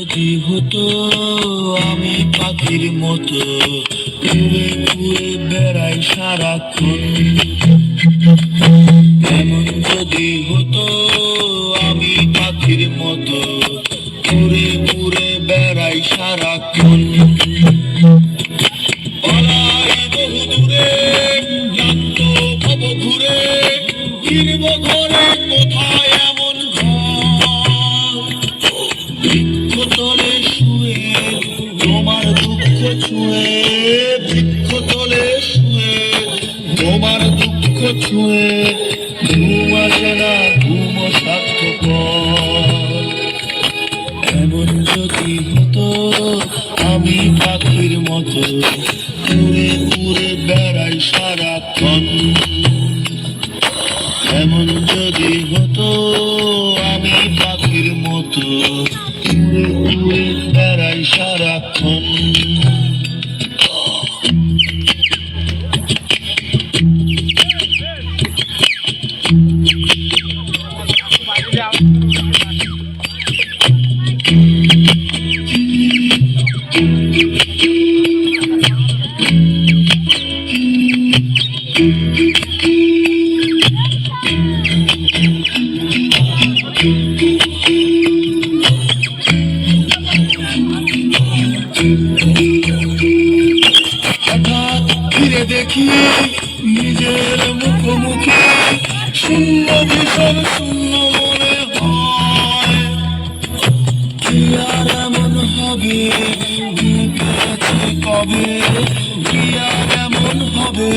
যদি হতো আমি পাখির মতো উড়ে উড়ে বেড়াই সারাক্ষণ, এমন যদি হতো আমি পাখির মতো উড়ে উড়ে বেড়াই সারাক্ষণ। পালাই বহু দূরে, ক্লান্ত ভব ঘুরে, ফিরব ঘরে কোথায় এমন ঘর। বৃক্ষতলে শুয়ে তোমার দুঃখ ছুঁয়ে, বৃক্ষতলে শুয়ে তোমার দুঃখ ছুঁয়ে, ঘুম আসে না ঘুম স্বার্থপর। এমন যদি হতো আমি পাখির মতো উড়ে উড়ে বেড়াই সারাক্ষণ, এমন যদি হতো আমি পাখির মতো উড়ে উড়ে বেড়াই সারাক্ষণ। হঠাৎ ফিরে দেখি নিজের মুখোমুখি, শূন্য ভীষণ শূন্য মনে হয়। কি আর এমন হবে ভেবেছি কবে, কি আর এমন হবে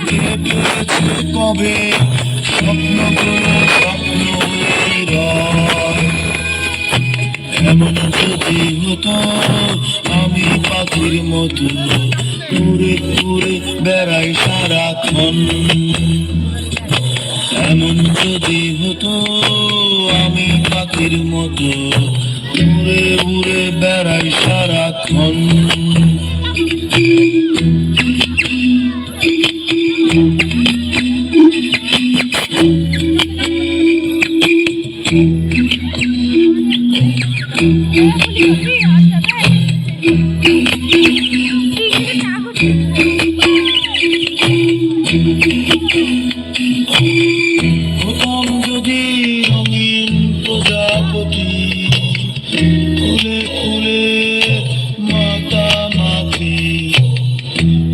ভেবেছি কবে, স্বপ্নগুলো স্বপ্নই রয়। এমন যদি হতো আমি পাখির মতো উড়ে উড়ে বেড়াই সারাক্ষণ, এমন যদি হতো আমি পাখির মতো উড়ে উড়ে বেড়াই সারাক্ষণ। হতাম যদি রঙিন প্রজাপতি, ফুলে ফুলে মাতামাতি।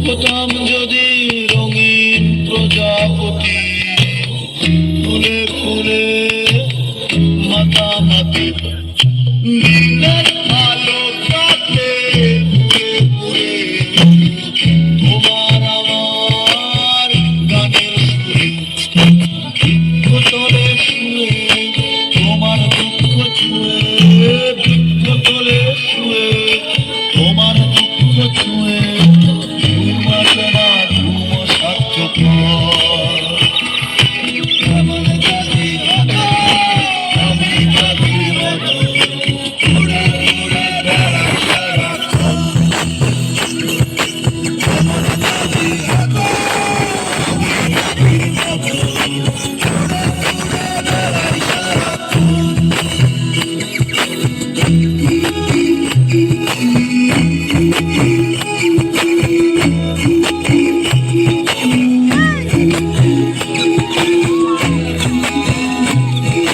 হতাম যদি রঙিন প্রজাপতি, ফুলে ফুলে মাতামাতি। দিনের আলো কাটে ঘুরে ঘুরে তোমার আমার গানের সুরে, বৃক্ষতলে শুয়ে তোমার দুঃখ ছুঁয়ে,